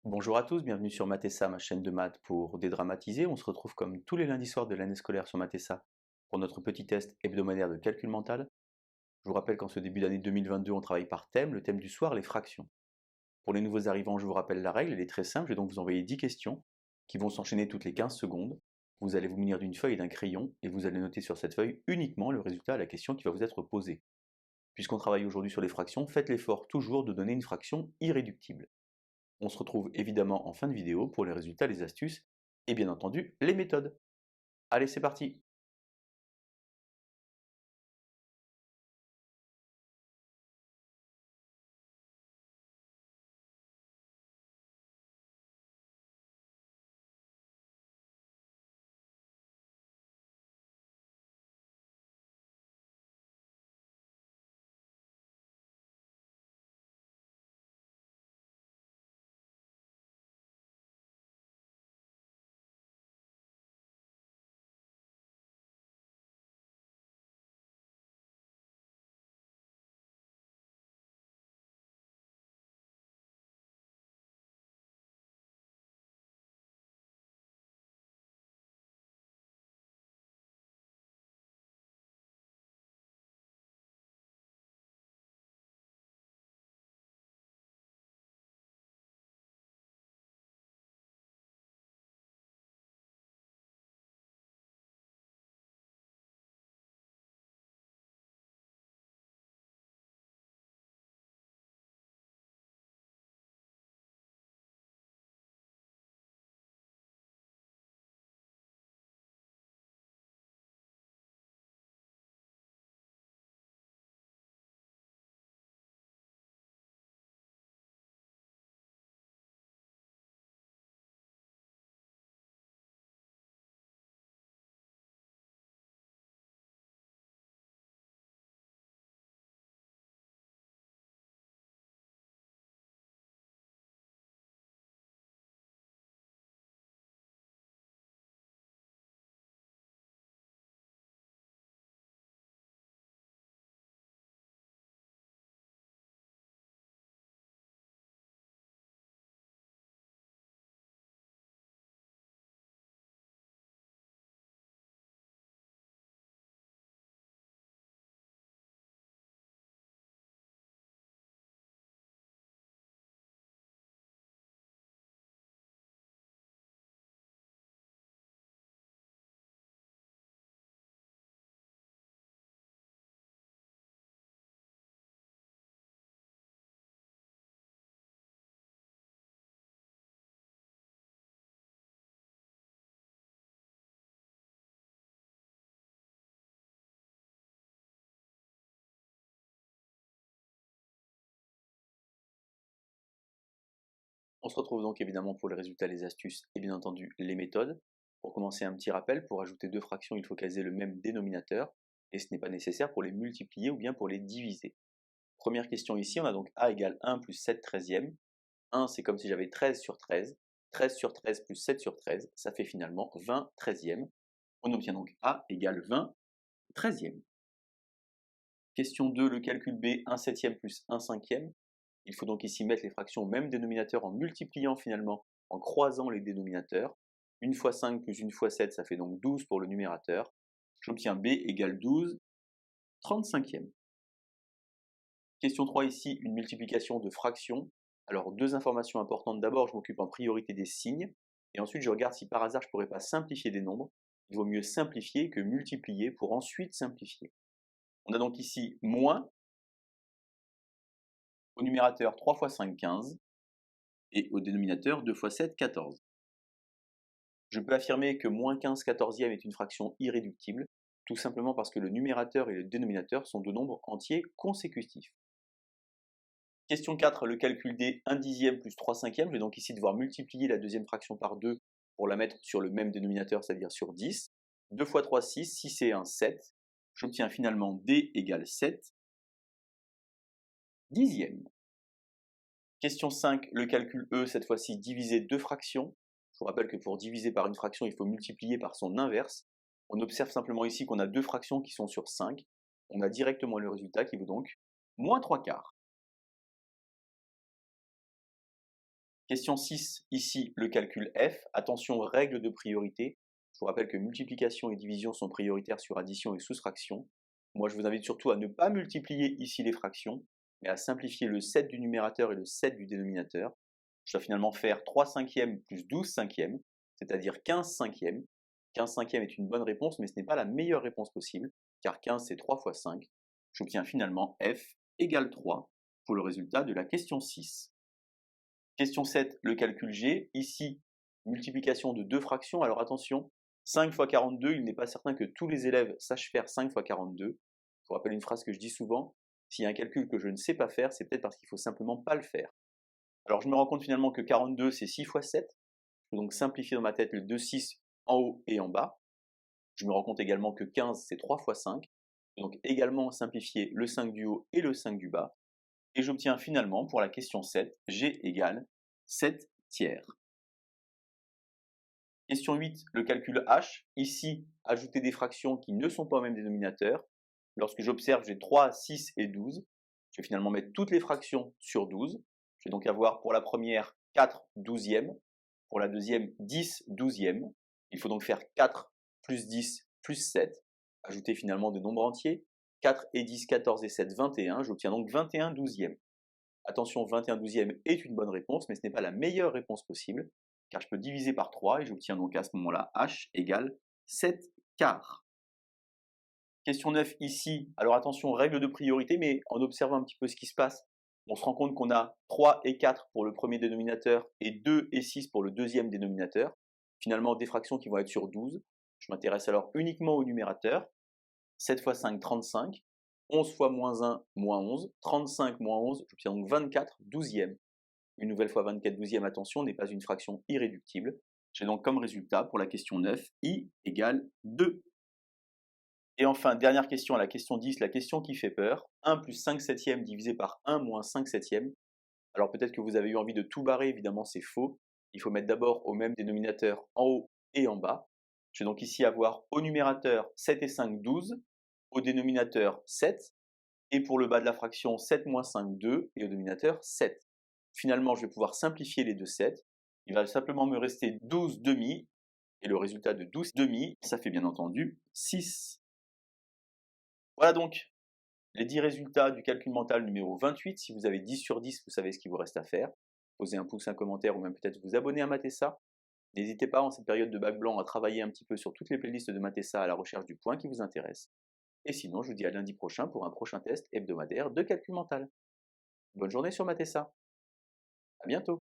Bonjour à tous, bienvenue sur Matessa, ma chaîne de maths pour dédramatiser. On se retrouve comme tous les lundis soirs de l'année scolaire sur Matessa pour notre petit test hebdomadaire de calcul mental. Je vous rappelle qu'en ce début d'année 2022, on travaille par thème, le thème du soir, les fractions. Pour les nouveaux arrivants, je vous rappelle la règle, elle est très simple, je vais donc vous envoyer 10 questions qui vont s'enchaîner toutes les 15 secondes. Vous allez vous munir d'une feuille et d'un crayon et vous allez noter sur cette feuille uniquement le résultat à la question qui va vous être posée. Puisqu'on travaille aujourd'hui sur les fractions, faites l'effort toujours de donner une fraction irréductible. On se retrouve évidemment en fin de vidéo pour les résultats, les astuces et bien entendu les méthodes. Allez, c'est parti! On se retrouve donc évidemment pour les résultats, les astuces et bien entendu les méthodes. Pour commencer, un petit rappel, pour ajouter deux fractions, il faut qu'elles aient le même dénominateur et ce n'est pas nécessaire pour les multiplier ou bien pour les diviser. Première question ici, on a donc a égale 1 plus 7 treizièmes. 1, c'est comme si j'avais 13 sur 13. 13 sur 13 plus 7 sur 13, ça fait finalement 20 treizièmes. On obtient donc a égale 20 treizièmes. Question 2, le calcul B, 1 septième plus 1 cinquième. Il faut donc ici mettre les fractions au même dénominateur en multipliant finalement, en croisant les dénominateurs. 1 fois 5 plus 1 fois 7, ça fait donc 12 pour le numérateur. J'obtiens B égale 12 35e. Question 3 ici, une multiplication de fractions. Alors deux informations importantes. D'abord, je m'occupe en priorité des signes. Et ensuite, je regarde si par hasard je ne pourrais pas simplifier des nombres. Il vaut mieux simplifier que multiplier pour ensuite simplifier. On a donc ici moins, au numérateur 3 fois 5, 15, et au dénominateur 2 fois 7, 14. Je peux affirmer que moins 15 quatorzième est une fraction irréductible, tout simplement parce que le numérateur et le dénominateur sont deux nombres entiers consécutifs. Question 4, le calcul des 1 dixième plus 3 cinquièmes. Je vais donc ici devoir multiplier la deuxième fraction par 2 pour la mettre sur le même dénominateur, c'est-à-dire sur 10. 2 fois 3, 6, 6 et 1, 7. J'obtiens finalement D égale 7 dixièmes. Question 5, le calcul E, cette fois-ci diviser deux fractions. Je vous rappelle que pour diviser par une fraction, il faut multiplier par son inverse. On observe simplement ici qu'on a deux fractions qui sont sur 5. On a directement le résultat qui vaut donc moins 3 quarts. Question 6, ici le calcul f. Attention, règle de priorité. Je vous rappelle que multiplication et division sont prioritaires sur addition et soustraction. Moi, je vous invite surtout à ne pas multiplier ici les fractions, mais à simplifier le 7 du numérateur et le 7 du dénominateur. Je dois finalement faire 3 cinquièmes plus 12 cinquièmes, c'est-à-dire 15 cinquièmes. 15 cinquièmes est une bonne réponse, mais ce n'est pas la meilleure réponse possible, car 15 c'est 3 fois 5. J'obtiens finalement f égale 3 pour le résultat de la question 6. Question 7, le calcul G. Ici, multiplication de deux fractions. Alors attention, 5 fois 42, il n'est pas certain que tous les élèves sachent faire 5 fois 42. Je vous rappelle une phrase que je dis souvent, s'il y a un calcul que je ne sais pas faire, c'est peut-être parce qu'il ne faut simplement pas le faire. Alors je me rends compte finalement que 42, c'est 6 fois 7. Je peux donc simplifier dans ma tête le 2, 6 en haut et en bas. Je me rends compte également que 15, c'est 3 fois 5. Je peux donc également simplifier le 5 du haut et le 5 du bas. Et j'obtiens finalement, pour la question 7, G égale 7 tiers. Question 8, le calcul H. Ici, ajouter des fractions qui ne sont pas au même dénominateur. Lorsque j'observe, j'ai 3, 6 et 12. Je vais finalement mettre toutes les fractions sur 12. Je vais donc avoir pour la première 4 douzièmes, pour la deuxième 10 douzièmes. Il faut donc faire 4 plus 10 plus 7. Ajouter finalement des nombres entiers. 4 et 10, 14 et 7, 21. J'obtiens donc 21 douzièmes. Attention, 21 douzièmes est une bonne réponse, mais ce n'est pas la meilleure réponse possible, car je peux diviser par 3 et j'obtiens donc à ce moment-là H égale 7 quarts. Question 9 ici, alors attention, règle de priorité, mais en observant un petit peu ce qui se passe, on se rend compte qu'on a 3 et 4 pour le premier dénominateur et 2 et 6 pour le deuxième dénominateur. Finalement, des fractions qui vont être sur 12. Je m'intéresse alors uniquement au numérateur. 7 fois 5, 35. 11 fois moins 1, moins 11. 35 moins 11, j'obtiens donc 24 douzièmes. Une nouvelle fois 24 douzièmes, attention, n'est pas une fraction irréductible. J'ai donc comme résultat pour la question 9, i égale 2. Et enfin, dernière question, la question 10, la question qui fait peur. 1 plus 5 septièmes divisé par 1 moins 5 septièmes. Alors peut-être que vous avez eu envie de tout barrer, évidemment c'est faux. Il faut mettre d'abord au même dénominateur en haut et en bas. Je vais donc ici avoir au numérateur 7 et 5, 12, au dénominateur 7, et pour le bas de la fraction 7 moins 5, 2, et au dénominateur 7. Finalement, je vais pouvoir simplifier les deux 7. Il va simplement me rester 12 demi, et le résultat de 12 demi, ça fait bien entendu 6. Voilà donc les 10 résultats du calcul mental numéro 28. Si vous avez 10 sur 10, vous savez ce qu'il vous reste à faire. Posez un pouce, un commentaire, ou même peut-être vous abonner à Matessa. N'hésitez pas en cette période de bac blanc à travailler un petit peu sur toutes les playlists de Matessa à la recherche du point qui vous intéresse. Et sinon, je vous dis à lundi prochain pour un prochain test hebdomadaire de calcul mental. Bonne journée sur Matessa. À bientôt.